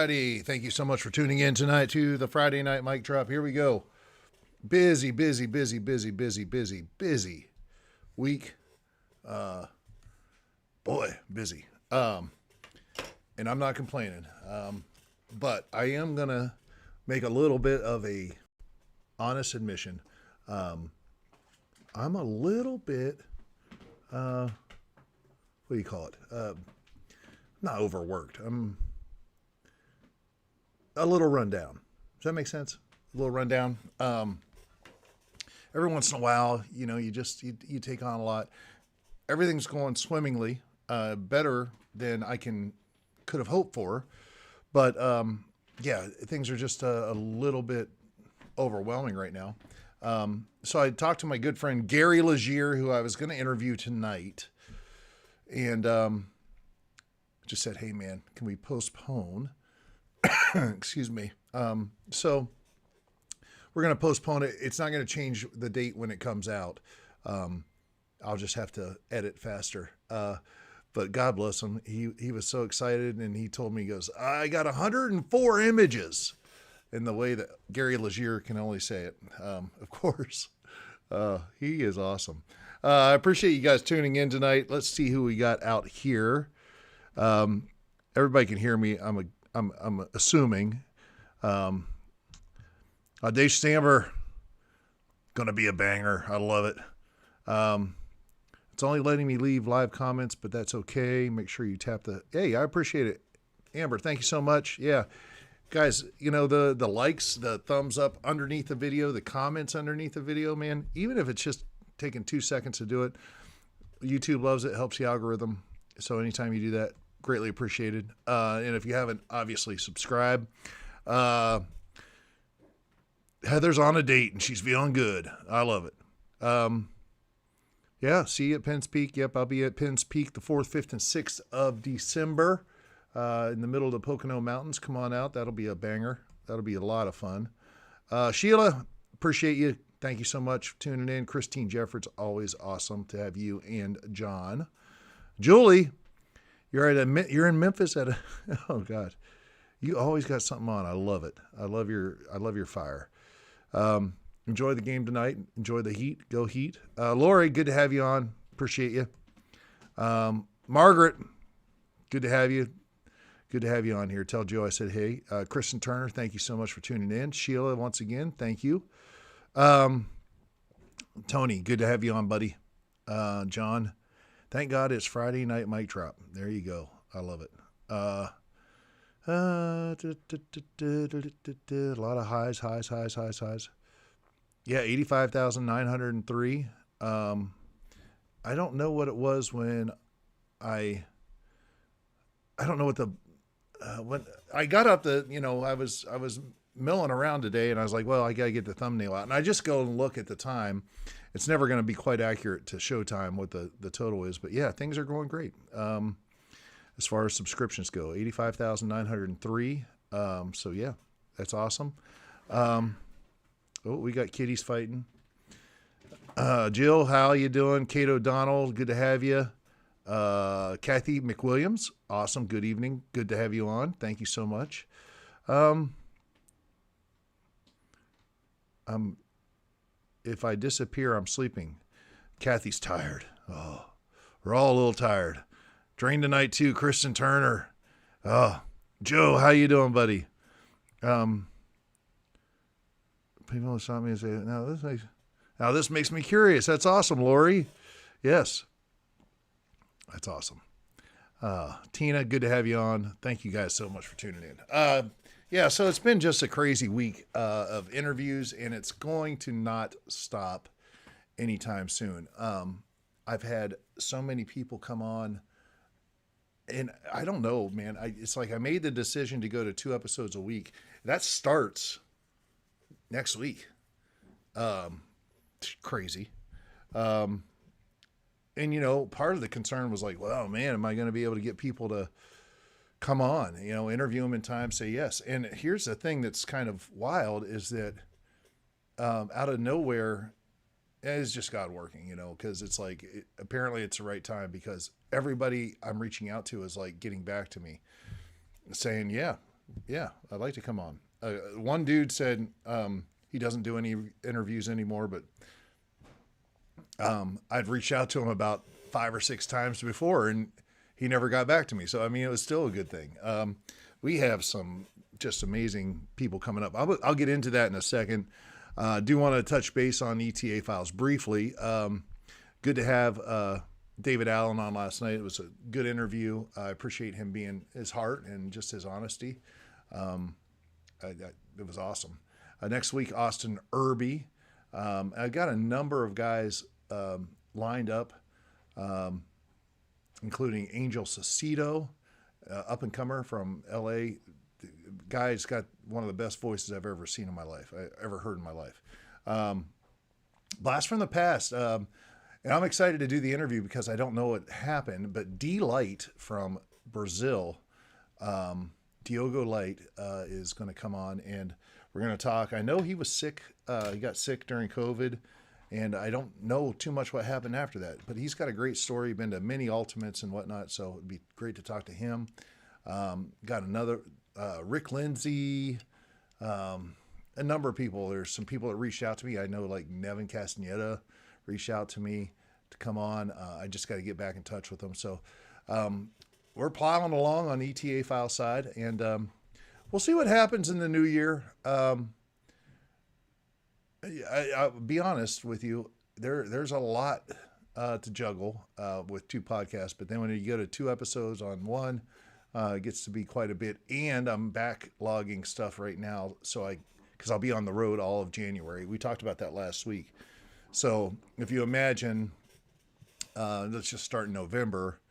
Alrighty. Thank you so much for tuning in tonight to the Friday Night Mic Drop. Here we go. Busy week. Boy, busy. And I'm not complaining. But I am going to make a little bit of a honest admission. I'm a little bit, what do you call it? Not overworked. I'm a little rundown. Does that make sense? A little rundown. Every once in a while, you know, you take on a lot. Everything's going swimmingly, better than I could have hoped for. But, yeah, things are just a little bit overwhelming right now. So I talked to my good friend Gary Leggiere, who I was going to interview tonight, and just said, "Hey, man, can we postpone?" Excuse me. So we're going to postpone it. It's not going to change the date when it comes out. I'll just have to edit faster. But God bless him. He was so excited, and he told me, he goes, "I got 104 images." In the way that Gary Leggiere can only say it, of course. He is awesome. I appreciate you guys tuning in tonight. Let's see who we got out here. Everybody can hear me. I'm assuming. Audacious Amber, gonna be a banger. I love it. It's only letting me leave live comments, but that's okay. Make sure you tap the. Hey, I appreciate it, Amber. Thank you so much. Yeah. Guys, you know, the likes, the thumbs up underneath the video, the comments underneath the video, man, even if it's just taking 2 seconds to do it, YouTube loves it, helps the algorithm. So anytime you do that, greatly appreciated. And if you haven't, obviously subscribe. Heather's on a date and she's feeling good. I love it. Yeah, see you at Penn's Peak. Yep, I'll be at Penn's Peak the 4th, 5th, and 6th of December. In the middle of the Pocono Mountains. Come on out. That'll be a banger. That'll be a lot of fun. Sheila, appreciate you. Thank you so much for tuning in. Christine Jeffords, always awesome to have you and John. Julie, you're in Memphis at a, oh God, you always got something on. I love it. I love your fire. Enjoy the game tonight. Enjoy the heat. Go Heat. Lori, good to have you on. Appreciate you. Margaret, good to have you. Good to have you on here. Tell Joe I said hey. Kristen Turner, thank you so much for tuning in. Sheila, once again, thank you. Tony, good to have you on, buddy. John, thank God it's Friday night mic drop. There you go. I love it. A lot of highs. Yeah, 85,903. I don't know what it was when I don't know what when I got up I was milling around today and I was like, well, I got to get the thumbnail out. And I just go and look at the time. It's never going to be quite accurate to Showtime what the total is. But yeah, things are going great. As far as subscriptions go, 85,903. So yeah, that's awesome. We got kitties fighting. Jill, how you doing? Kate O'Donnell, good to have you. Kathy McWilliams, awesome. Good evening. Good to have you on. Thank you so much. If I disappear, I'm sleeping. Kathy's tired. Oh, we're all a little tired. Drained tonight too. Kristen Turner. Oh, Joe, how you doing, buddy? People stop me and say, now this makes me curious. That's awesome, Lori. Yes. That's awesome. Tina, good to have you on. Thank you guys so much for tuning in. Yeah, so it's been just a crazy week of interviews, and it's going to not stop anytime soon. I've had so many people come on, and I don't know, man. It's like I made the decision to go to 2 episodes a week. That starts next week. Crazy. And, part of the concern was like, well, man, am I going to be able to get people to come on, interview them in time, say yes. And here's the thing that's kind of wild is that out of nowhere, it's just God working, because it's like, apparently it's the right time because everybody I'm reaching out to is like getting back to me saying, yeah, I'd like to come on. One dude said he doesn't do any interviews anymore, but I'd reached out to him about 5 or 6 times before and he never got back to me. So, I mean, it was still a good thing. We have some just amazing people coming up. I'll get into that in a second. Do want to touch base on ETA Files briefly. Good to have David Allen on last night. It was a good interview. I appreciate him being his heart and just his honesty. It was awesome. Next week, Austin Irby. I got a number of guys lined up, including Angel Cecito, up-and-comer from L.A. The guy's got one of the best voices I've ever seen in my life, ever heard in my life. Blast from the past. And I'm excited to do the interview because I don't know what happened, but D Light from Brazil, Diogo Light, is going to come on and we're going to talk. I know he was sick. He got sick during COVID, and I don't know too much what happened after that, but he's got a great story, been to many ultimates and whatnot. So it'd be great to talk to him. Got another, Rick Lindsay, a number of people. There's some people that reached out to me. I know like Nevin Castaneda reached out to me to come on. I just got to get back in touch with them. So, we're plowing along on ETA File side, and, we'll see what happens in the new year. I'll be honest with you. There's a lot to juggle with two podcasts, but then when you go to 2 episodes on one, it gets to be quite a bit. And I'm backlogging stuff right now, because I'll be on the road all of January. We talked about that last week. So if you imagine, let's just start in November.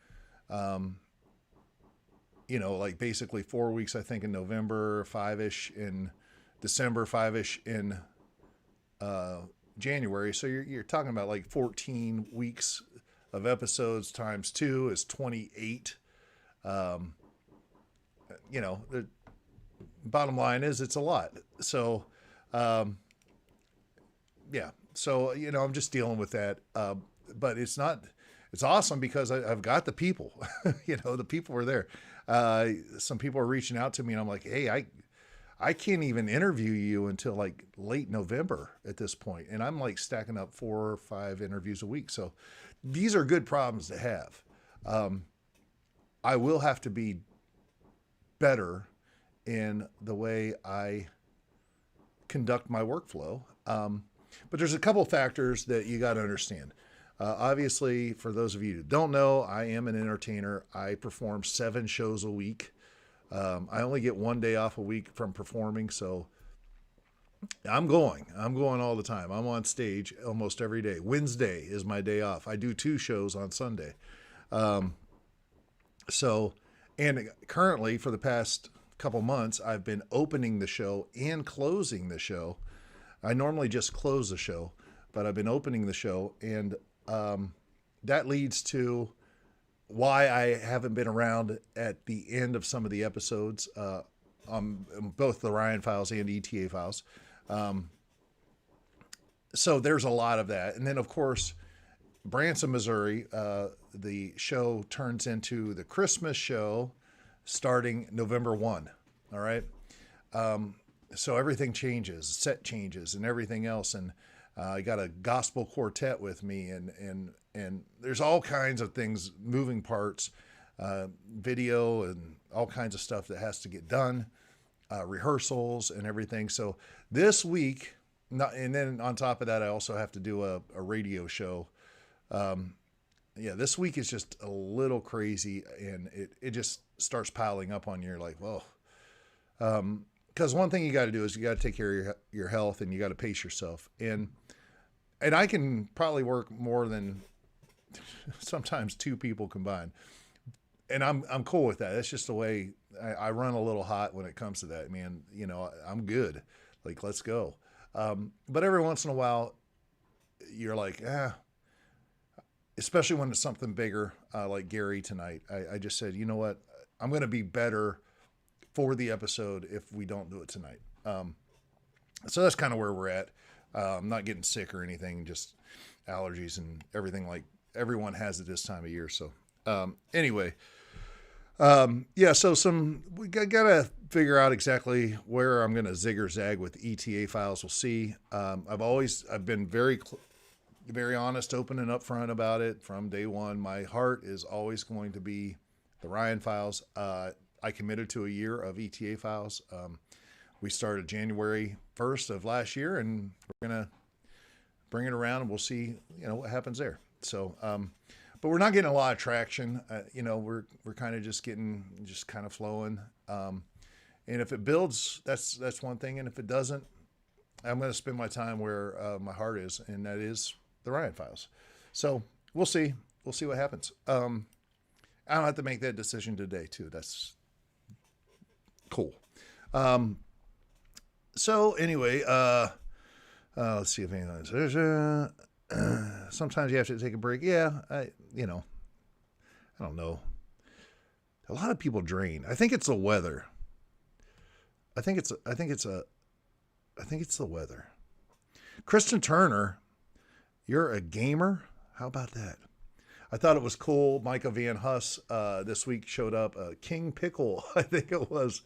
Like basically 4 weeks, I think, in November, 5-ish in December, 5-ish in January. So you're talking about like 14 weeks of episodes times 2 is 28. The bottom line is it's a lot. So, yeah. So, I'm just dealing with that. But it's awesome because I've got the people, the people are there. Some people are reaching out to me and I'm like, hey, I can't even interview you until like late November at this point. And I'm like stacking up 4 or 5 interviews a week. So these are good problems to have. I will have to be better in the way I conduct my workflow. But there's a couple factors that you got to understand. Obviously, for those of you who don't know, I am an entertainer. I perform 7 shows a week. I only get 1 day off a week from performing, so I'm going all the time. I'm on stage almost every day. Wednesday is my day off. I do 2 shows on Sunday. And currently for the past couple months, I've been opening the show and closing the show. I normally just close the show, but I've been opening the show, and that leads to why I haven't been around at the end of some of the episodes on both the Ryan Files and ETA Files. So there's a lot of that. And then, of course, Branson, Missouri, the show turns into the Christmas show starting November 1. All right. So everything changes, set changes and everything else. And I got a gospel quartet with me, and there's all kinds of things, moving parts, video and all kinds of stuff that has to get done, rehearsals and everything. So this week, and then on top of that, I also have to do a radio show. This week is just a little crazy, and it just starts piling up on you. You're like, whoa. Because one thing you got to do is you got to take care of your health, and you got to pace yourself. And I can probably work more than sometimes 2 people combined, and I'm cool with that. That's just the way I run a little hot when it comes to that, man. I'm good. Like, let's go. But every once in a while, you're like, especially when it's something bigger, like Gary tonight. I just said, you know what? I'm going to be better for the episode if we don't do it tonight. So that's kind of where we're at. I'm not getting sick or anything, just allergies and everything like everyone has at this time of year. So, anyway, so we got to figure out exactly where I'm going to zig or zag with ETA Files. We'll see. I've been very honest, open and upfront about it from day one. My heart is always going to be the Ryan Files. I committed to a year of ETA Files. We started January 1st of last year, and we're going to bring it around, and we'll see, what happens there. So, but we're not getting a lot of traction. We're kind of just kind of flowing. And if it builds, that's one thing. And if it doesn't, I'm going to spend my time where my heart is, and that is the Ryan Files. So we'll see. We'll see what happens. I don't have to make that decision today, too. That's cool. So anyway, let's see if anything. Sometimes you have to take a break. Yeah, I don't know. A lot of people drain. I think it's the weather. I think it's the weather. Kristen Turner, you're a gamer? How about that? I thought it was cool. Micah Van Huss this week showed up. King Pickle, I think it was.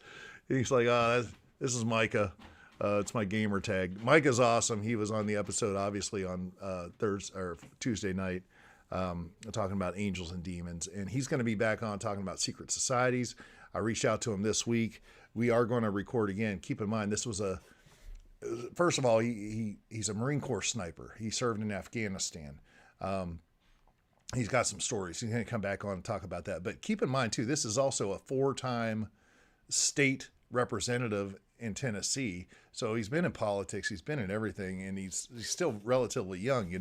He's like, this is Micah. It's my gamer tag. Micah's awesome. He was on the episode, obviously, on Thursday or Tuesday night, talking about angels and demons. And he's going to be back on talking about secret societies. I reached out to him this week. We are going to record again. Keep in mind, this was first of all, he's a Marine Corps sniper. He served in Afghanistan. He's got some stories. He's going to come back on and talk about that. But keep in mind, too, this is also a 4-time state representative in Tennessee. So he's been in politics. He's been in everything, and he's still relatively young,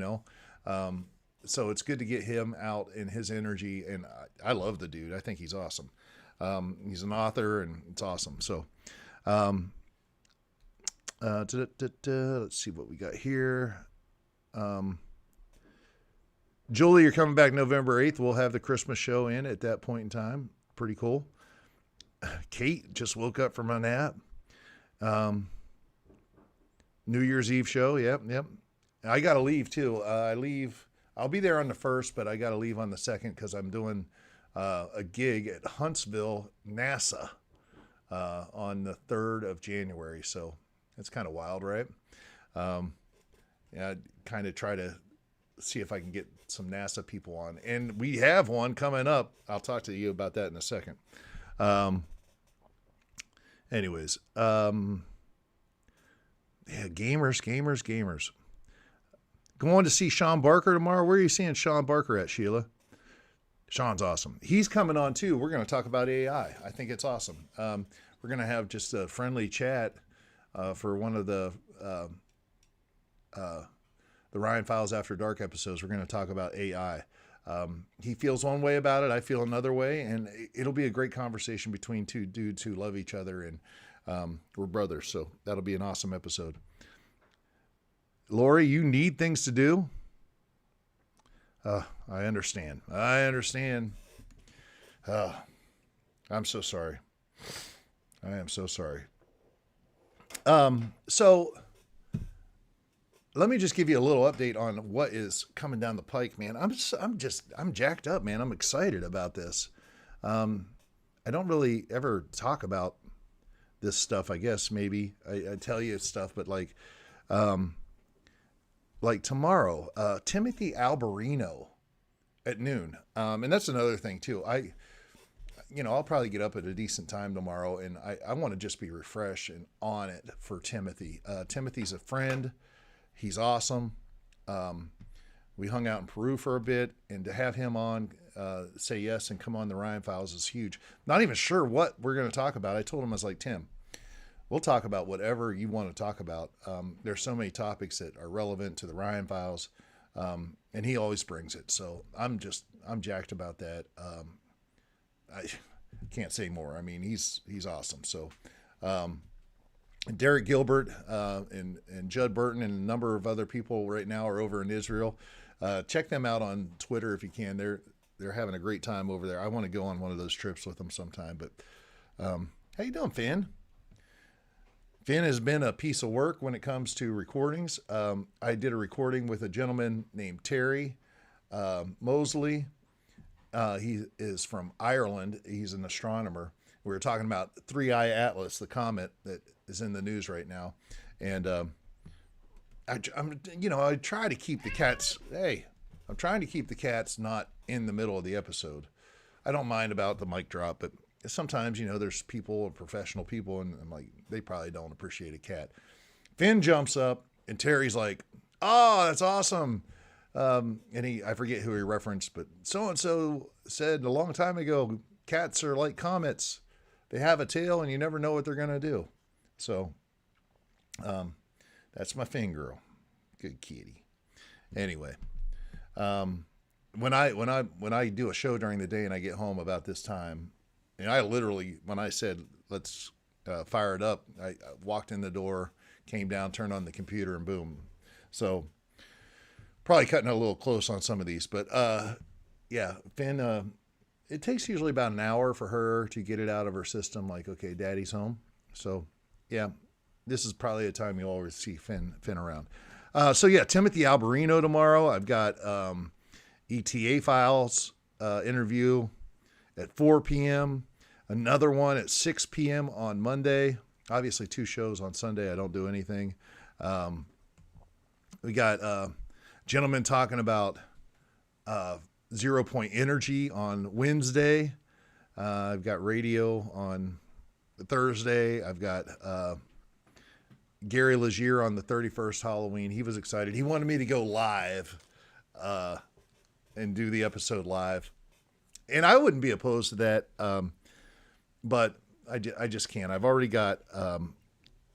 So it's good to get him out in his energy. And I love the dude. I think he's awesome. He's an author, and it's awesome. So let's see what we got here. Julie, you're coming back November 8th. We'll have the Christmas show in at that point in time. Pretty cool. Kate just woke up from a nap. New Year's Eve show. Yep. I got to leave too. I'll be there on the 1st, but I got to leave on the 2nd because I'm doing a gig at Huntsville, NASA, on the 3rd of January. So it's kind of wild, right? I kind of try to see if I can get some NASA people on, and we have one coming up. I'll talk to you about that in a second. Anyways, gamers. Going to see Sean Barker tomorrow. Where are you seeing Sean Barker at, Sheila? Sean's awesome. He's coming on too. We're going to talk about AI. I think it's awesome. We're going to have just a friendly chat for one of the Ryan Files After Dark episodes. We're going to talk about AI. He feels one way about it. I feel another way, and it'll be a great conversation between two dudes who love each other, and we're brothers. So that'll be an awesome episode. Lori, you need things to do. I understand. I'm so sorry. I am so sorry. So let me just give you a little update on what is coming down the pike, man. I'm jacked up, man. I'm excited about this. I don't really ever talk about this stuff. I guess maybe I tell you stuff, but like tomorrow, Timothy Alberino at noon. And that's another thing too. I'll probably get up at a decent time tomorrow, and I want to just be refreshed and on it for Timothy. Timothy's a friend. He's awesome. We hung out in Peru for a bit, and to have him on, say yes and come on the Ryan Files is huge. Not even sure what we're going to talk about. I told him, I was like, Tim, we'll talk about whatever you want to talk about. There's so many topics that are relevant to the Ryan Files, and he always brings it. So I'm jacked about that. I can't say more. I mean, he's awesome. So, Derek Gilbert and Judd Burton and a number of other people right now are over in Israel. Check them out on Twitter if you can. They're having a great time over there. I want to go on one of those trips with them sometime. But how you doing, Finn? Finn has been a piece of work when it comes to recordings. I did a recording with a gentleman named Terry Moseley. He is from Ireland. He's an astronomer. We were talking about 3I Atlas, the comet that is in the news right now. And I try to keep the cats. Hey, I'm trying to keep the cats not in the middle of the episode. I don't mind about the mic drop, but sometimes, there's people, professional people, and I'm like, they probably don't appreciate a cat. Finn jumps up, and Terry's like, "Oh, that's awesome." And I forget who he referenced, but so-and-so said a long time ago, cats are like comets. They have a tail and you never know what they're going to do. So, that's my Finn girl. Good kitty. Anyway, when I do a show during the day and I get home about this time, and I literally, when I said, let's fire it up, I walked in the door, came down, turned on the computer, and boom. So, probably cutting it a little close on some of these, but yeah, Finn, it takes usually about an hour for her to get it out of her system, like, okay, daddy's home. So, yeah, this is probably a time you'll always see Finn around. So, yeah, Timothy Alberino tomorrow. I've got ETA Files interview at 4 p.m., another one at 6 p.m. on Monday. Obviously, 2 shows on Sunday. I don't do anything. We got gentlemen talking about 0 point energy on Wednesday. I've got radio on Thursday. I've got Gary Leggiere on the 31st Halloween. He was excited. He wanted me to go live and do the episode live. And I wouldn't be opposed to that, but I just can't. I've already got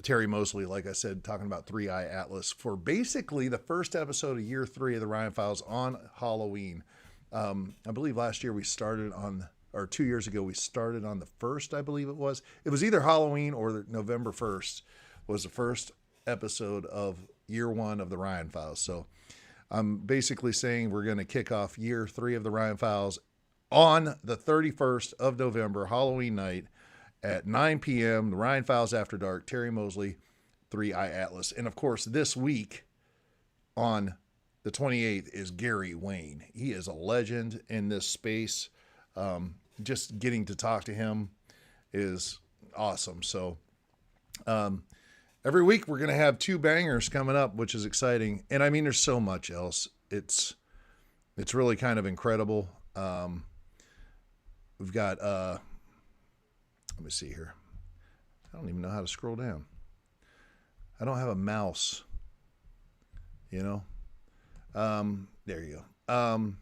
Terry Moseley, like I said, talking about 3-Eye Atlas for basically the first episode of year 3 of the Ryan Files on Halloween. I believe last year we started on, or 2 years ago, we started on the 1st, I believe it was. It was either Halloween or November 1st was the first episode of year 1 of the Ryan Files. So I'm basically saying we're going to kick off year 3 of the Ryan Files on the 31st of November, Halloween night, at 9 p.m., the Ryan Files After Dark, Terry Moseley, 3-Eye Atlas. And, of course, this week on the 28th is Gary Wayne. He is a legend in this space. Just getting to talk to him is awesome. So every week we're going to have 2 bangers coming up, which is exciting. And, I mean, there's so much else. It's really kind of incredible. We've got... let me see here. I don't even know how to scroll down. I don't have a mouse, you know? There you go.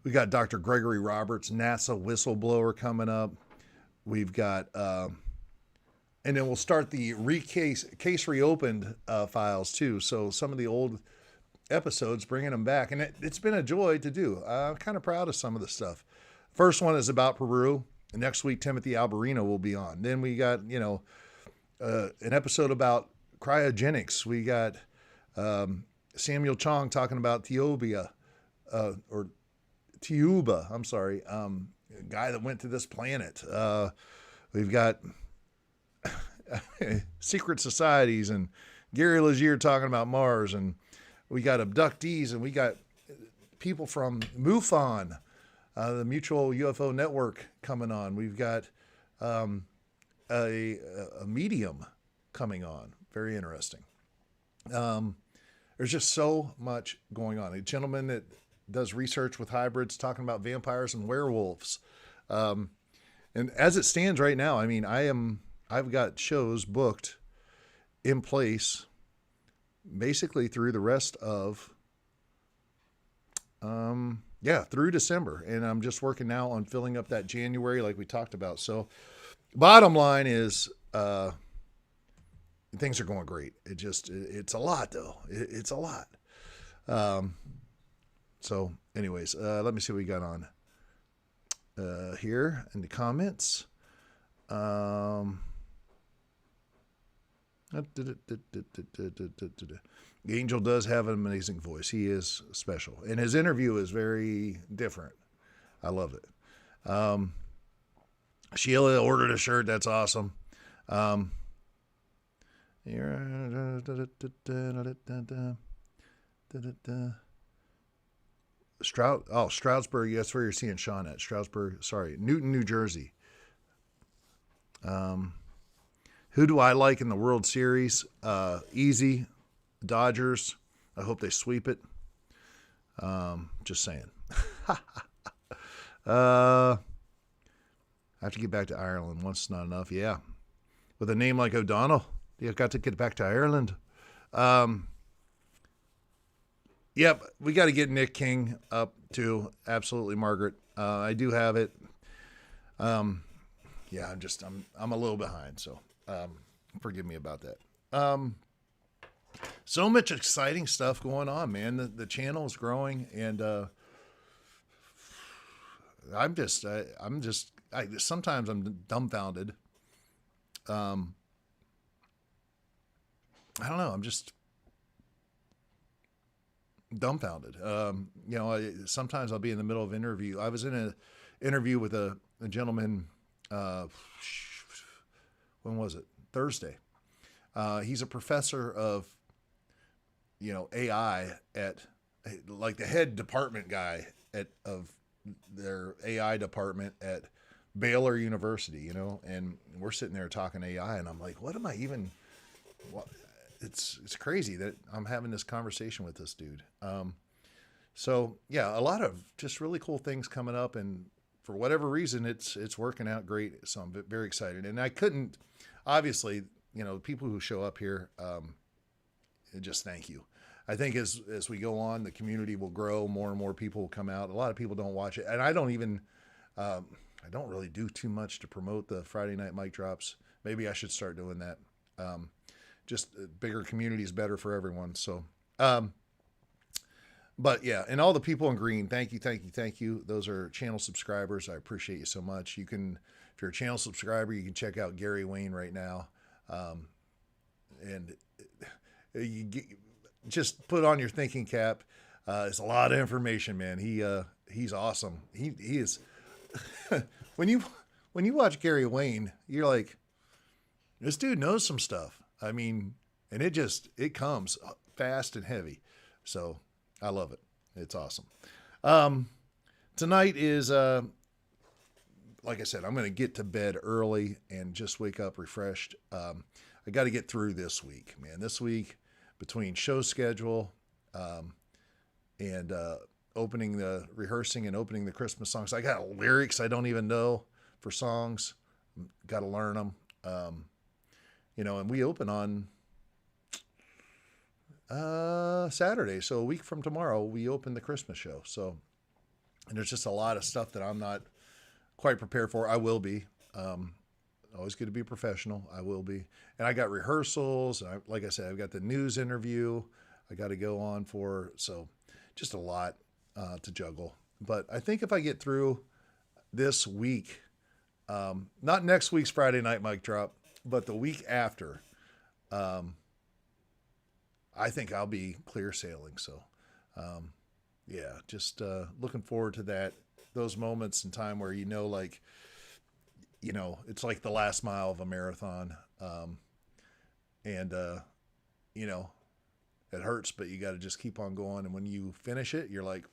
We got Dr. Gregory Roberts, NASA whistleblower coming up. We've got, and then we'll start the case reopened files too. So some of the old episodes, bringing them back. And it's been a joy to do. I'm kind of proud of some of the stuff. First one is about Peru. Next week, Timothy Alberino will be on. Then we got, an episode about cryogenics. We got Samuel Chong talking about Tiuba, a guy that went to this planet. We've got secret societies and Gary Leggiere talking about Mars. And we got abductees, and we got people from MUFON. The Mutual UFO Network coming on. We've got a medium coming on. Very interesting. There's just so much going on. A gentleman that does research with hybrids talking about vampires and werewolves. And as it stands right now, I mean, I've got shows booked in place basically through the rest of through December. And I'm just working now on filling up that January like we talked about. So bottom line is things are going great. It's a lot though. It's a lot. So anyways, let me see what we got on here in the comments. Angel does have an amazing voice. He is special. And his interview is very different. I love it. Sheila ordered a shirt. That's awesome. Stroudsburg. That's where you're seeing Sean at. Stroudsburg. Sorry. Newton, New Jersey. Who do I like in the World Series? Easy. Dodgers. I hope they sweep it. Just saying. I have to get back to Ireland. Once is not enough. Yeah. with a name like O'Donnell. You got to get back to Ireland. Yep, we got to get Nick King up too. Absolutely, Margaret. I do have it. Yeah, I'm a little behind, so forgive me about that. So much exciting stuff going on, man. The channel is growing, and sometimes I'm dumbfounded. I don't know. I'm just dumbfounded. Sometimes I'll be in the middle of an interview. I was in an interview with a gentleman. When was it? Thursday. He's a professor of, AI at, like, the head department guy of their AI department at Baylor University, and we're sitting there talking AI, and I'm like, what am I even? It's crazy that I'm having this conversation with this dude. So yeah, a lot of just really cool things coming up, and for whatever reason, it's working out great. So I'm very excited, and I couldn't, obviously, people who show up here, just thank you. I think as we go on, the community will grow. More and more people will come out. A lot of people don't watch it, and I don't even, I don't really do too much to promote the Friday night mic drops. Maybe I should start doing that. Just a bigger community is better for everyone. So, but yeah, and all the people in green, thank you. Those are channel subscribers. I appreciate you so much. You can, if you're a channel subscriber, you can check out Gary Wayne right now. And just put on your thinking cap. It's a lot of information, man. He's awesome. He is, when you watch Gary Wayne, you're like, this dude knows some stuff. I mean, and it comes fast and heavy. So I love it. It's awesome. Tonight is, like I said, I'm going to get to bed early and just wake up refreshed. I got to get through this week, man. This week, between show schedule, and rehearsing and opening the Christmas songs. I got lyrics I don't even know for songs. Got to learn them. And we open on Saturday. So a week from tomorrow, we open the Christmas show. So, and there's just a lot of stuff that I'm not quite prepared for. I will be. Always good to be professional. I will be. And I got rehearsals. And like I said, I've got the news interview I got to go on for. So just a lot to juggle. But I think if I get through this week, not next week's Friday night mic drop, but the week after, I think I'll be clear sailing. So, yeah, just looking forward to that. Those moments in time where it's like the last mile of a marathon, and it hurts, but you got to just keep on going. And when you finish it, you're like,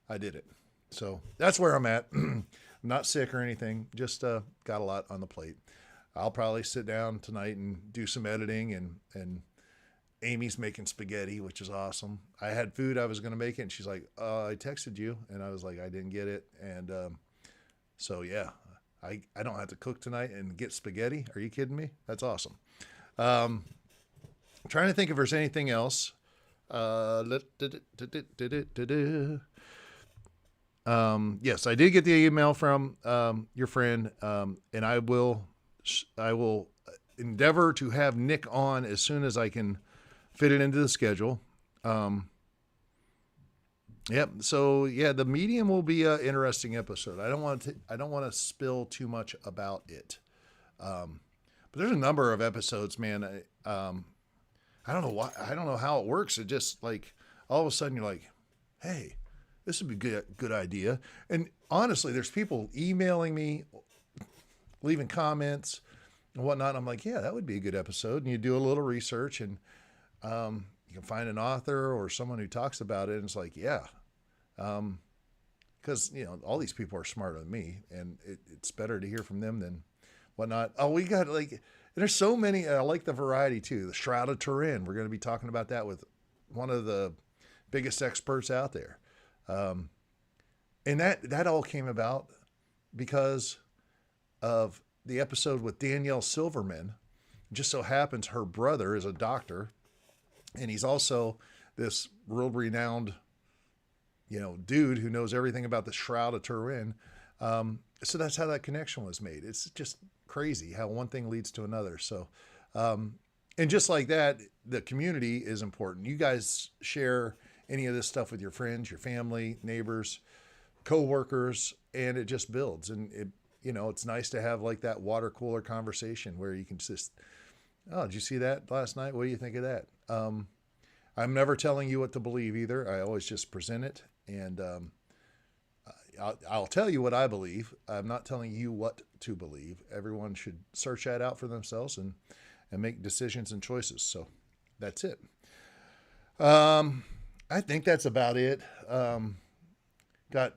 I did it. So that's where I'm at. I'm not sick or anything. Just got a lot on the plate. I'll probably sit down tonight and do some editing, and Amy's making spaghetti, which is awesome. I had food I was going to make it, and she's like, I texted you, and I was like, I didn't get it. And so, yeah, I don't have to cook tonight and get spaghetti. Are you kidding me? That's awesome. I'm trying to think if there's anything else. Yes, I did get the email from your friend, and I will endeavor to have Nick on as soon as I can fit it into the schedule. Yep. So yeah, the medium will be an interesting episode. I don't want to spill too much about it. But there's a number of episodes, man. I don't know why. I don't know how it works. It just like all of a sudden you're like, hey, this would be a good idea. And honestly, there's people emailing me, leaving comments and whatnot. I'm like, yeah, that would be a good episode. And you do a little research, and you can find an author or someone who talks about it. And it's like, yeah. Cause all these people are smarter than me, and it's better to hear from them than whatnot. Oh, we got there's so many. I like the variety too. The Shroud of Turin. We're going to be talking about that with one of the biggest experts out there. And that all came about because of the episode with Danielle Silverman. Just so happens her brother is a doctor, and he's also this world-renowned, dude who knows everything about the Shroud of Turin. So that's how that connection was made. It's just crazy how one thing leads to another. So, and just like that, the community is important. You guys share any of this stuff with your friends, your family, neighbors, co-workers, and it just builds. And it's nice to have like that water cooler conversation where you can just, oh, did you see that last night? What do you think of that? I'm never telling you what to believe either. I always just present it, and I'll tell you what I believe. I'm not telling you what to believe. Everyone should search that out for themselves and make decisions and choices. So that's it. I think that's about it. Got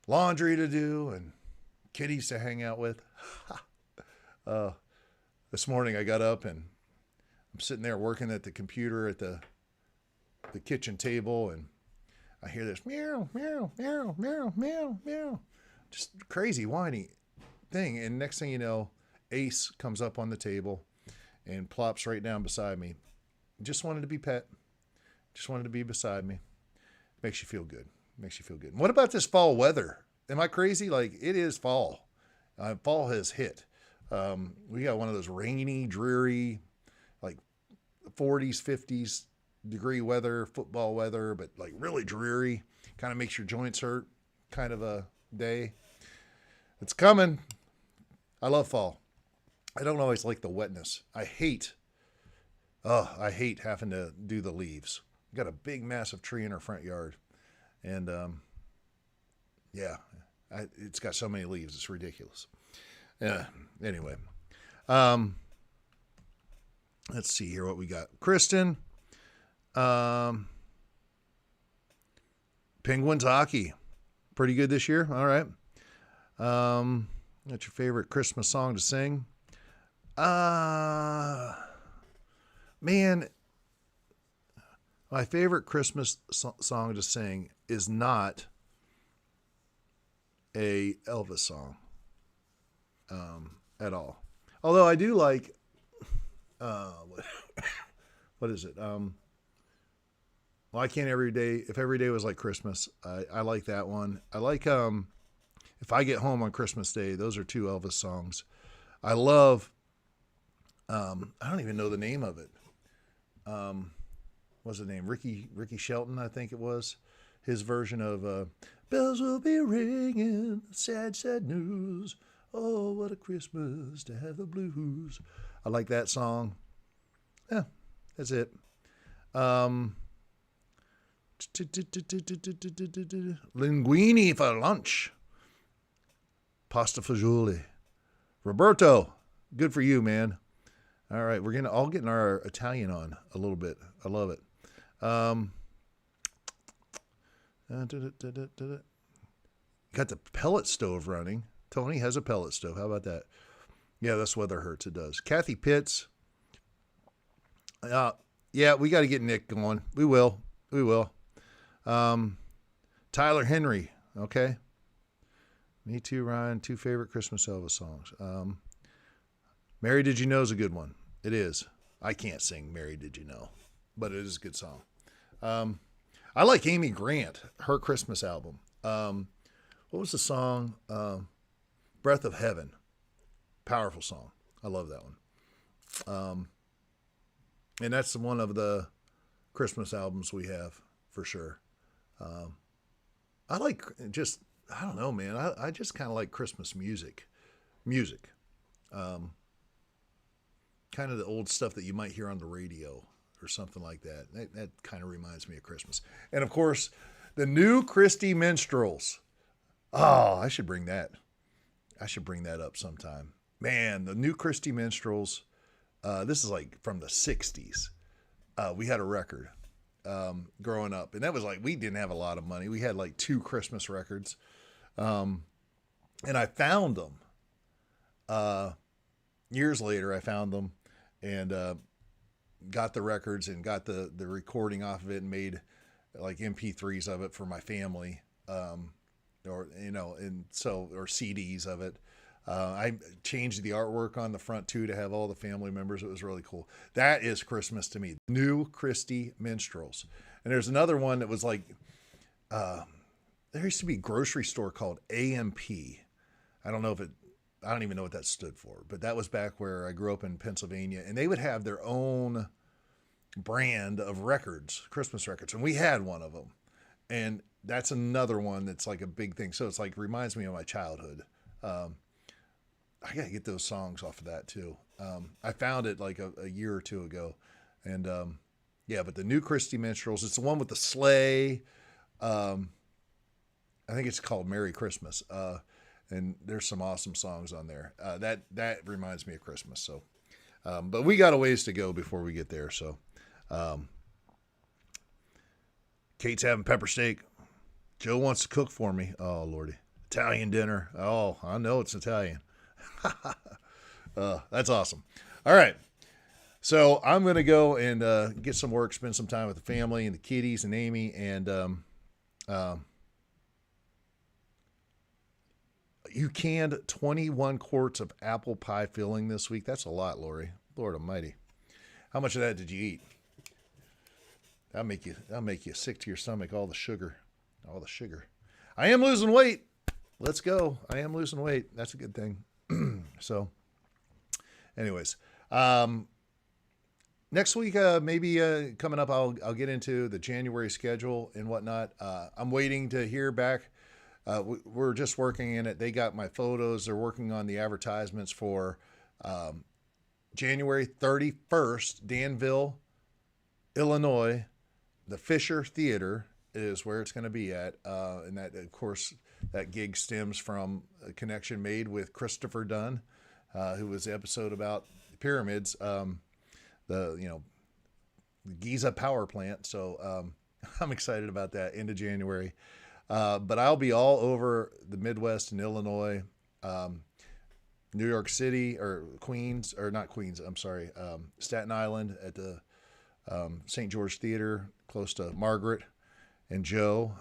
laundry to do and kitties to hang out with. This morning I got up and I'm sitting there working at the computer at the kitchen table, and I hear this meow, meow, meow, meow, meow, meow. Just crazy whiny thing. And next thing you know, Ace comes up on the table and plops right down beside me. Just wanted to be pet. Just wanted to be beside me. Makes you feel good. Makes you feel good. And what about this fall weather? Am I crazy? Like, it is fall. Fall has hit. We got one of those rainy, dreary, like 40s, 50s degree weather, football weather, but like really dreary, kind of makes your joints hurt kind of a day. It's coming. I love fall. I don't always like the wetness. I hate having to do the leaves. We got a big, massive tree in our front yard. And, it's got so many leaves. It's ridiculous. Anyway, let's see here what we got. Kristen, Penguins hockey, pretty good this year. All right. What's your favorite Christmas song to sing? Man, my favorite Christmas song to sing is not a Elvis song at all. Although I do like, what is it? Why Can't Every Day, If Every Day Was Like Christmas. I like that one. I like If I Get Home on Christmas Day. Those are two Elvis songs. I love, I don't even know the name of it. What's the name? Ricky Shelton, I think it was. His version of Bells Will Be Ringing, Sad, Sad News. Oh, what a Christmas to have the blues. I like that song. Yeah, that's it. Linguine for lunch. Pasta fagioli. Roberto, good for you, man. All right, we're all getting our Italian on a little bit. I love it. Got the pellet stove running. Tony has a pellet stove. How about that? Yeah, this weather hurts. It does. Kathy Pitts. Yeah, we got to get Nick going. We will. Tyler Henry. Okay. Me too, Ryan. Two favorite Christmas Elvis songs. Mary Did You Know is a good one. It is. I can't sing Mary Did You Know, but it is a good song. I like Amy Grant, her Christmas album. What was the song? Breath of Heaven. Powerful song. I love that one. And that's one of the Christmas albums we have for sure. I like I don't know, man. I just kind of like Christmas music. Kind of the old stuff that you might hear on the radio or something like that. That kind of reminds me of Christmas. And of course, the new Christy Minstrels. Oh, I should bring that up sometime. Man, the new Christy Minstrels. This is like from the 60s. We had a record growing up, and that was like, we didn't have a lot of money. We had like 2 Christmas records. And I found them. Years later, I found them and got the records and got the recording off of it and made like MP3s of it for my family, or CDs of it. I changed the artwork on the front too to have all the family members. It was really cool. That is Christmas to me. New Christie Minstrels. And there's another one that was like, there used to be a grocery store called AMP. I don't even know what that stood for, but that was back where I grew up in Pennsylvania, and they would have their own brand of records, Christmas records. And we had one of them. And that's another one that's like a big thing. So it's like, reminds me of my childhood. I got to get those songs off of that too. I found it like a year or two ago. And yeah, but the New Christie Minstrels, it's the one with the sleigh. I think it's called Merry Christmas. And there's some awesome songs on there. That reminds me of Christmas. So, but we got a ways to go before we get there. So, Kate's having pepper steak. Joe wants to cook for me. Oh, Lordy. Italian dinner. Oh, I know it's Italian. That's awesome. All right. So I'm going to go and get some work, spend some time with the family and the kiddies and Amy. And you canned 21 quarts of apple pie filling this week. That's a lot, Lori. Lord almighty. How much of that did you eat? That'll make you sick to your stomach, all the sugar. All the sugar. I am losing weight. Let's go. I am losing weight. That's a good thing. So, anyways, next week, maybe coming up, I'll get into the January schedule and whatnot. I'm waiting to hear back. We're just working in it. They got my photos. They're working on the advertisements for January 31st, Danville, Illinois. The Fisher Theater is where it's going to be at. And that, of course, that gig stems from a connection made with Christopher Dunn, who was the episode about the pyramids, the Giza power plant. So I'm excited about that into January. But I'll be all over the Midwest and Illinois, New York City or Queens, or not Queens, I'm sorry, Staten Island at the St. George Theater, close to Margaret and Joe.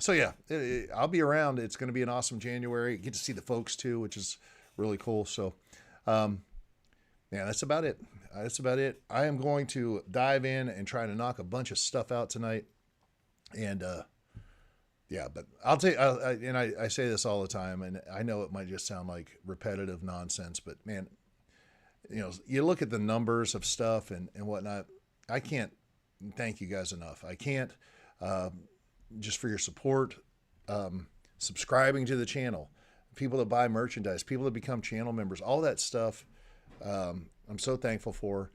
So yeah, I'll be around. It's going to be an awesome January. Get to see the folks too, which is really cool. So, yeah, that's about it. That's about it. I am going to dive in and try to knock a bunch of stuff out tonight. And, yeah, but I'll tell you, I say this all the time, and I know it might just sound like repetitive nonsense, but man, you look at the numbers of stuff and whatnot. I can't thank you guys enough. I can't, just for your support, subscribing to the channel, people that buy merchandise, people that become channel members, all that stuff. I'm so thankful for.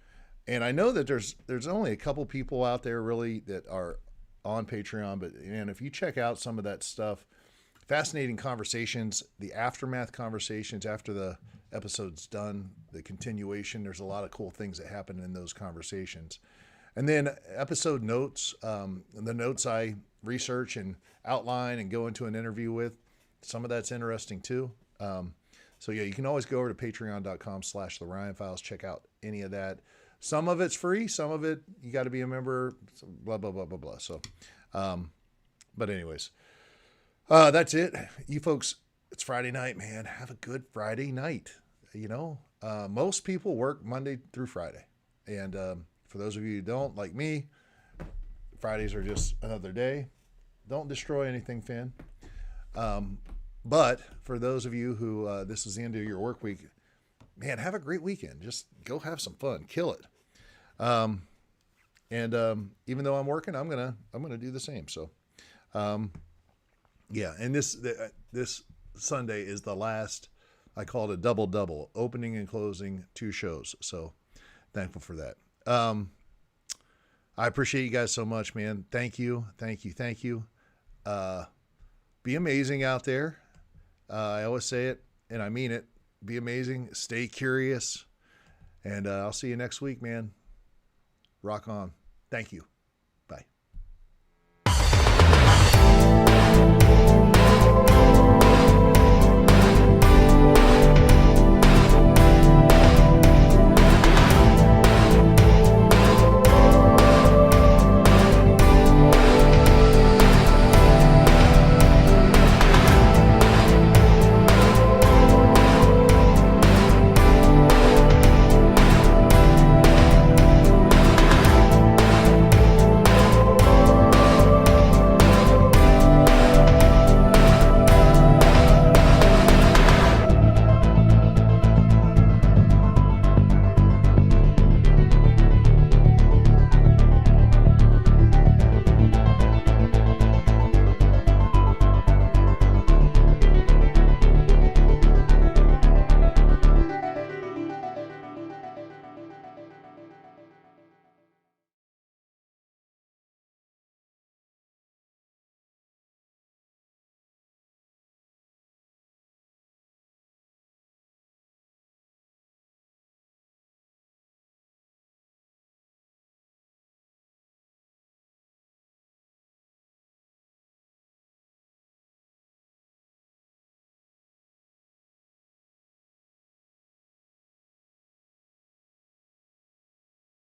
And I know that there's only a couple people out there really that are on Patreon, but if you check out some of that stuff, fascinating conversations, the aftermath conversations after the episode's done, the continuation, there's a lot of cool things that happen in those conversations. And then episode notes, the notes I research and outline and go into an interview with, some of that's interesting too. So yeah, you can always go over to patreon.com/The Ryan Files, check out any of that. Some of it's free, some of it you got to be a member, blah, blah, blah, blah, blah. So, but anyways, that's it. You folks, it's Friday night, man. Have a good Friday night. Most people work Monday through Friday. And for those of you who don't, like me, Fridays are just another day. Don't destroy anything, Finn. But for those of you who this is the end of your work week, man, have a great weekend. Just go have some fun. Kill it. And even though I'm working, I'm gonna do the same. So, yeah. And this Sunday is the last. I call it a double, opening and closing 2 shows. So thankful for that. I appreciate you guys so much, man. Thank you. Be amazing out there. I always say it, and I mean it. Be amazing. Stay curious. And I'll see you next week, man. Rock on. Thank you.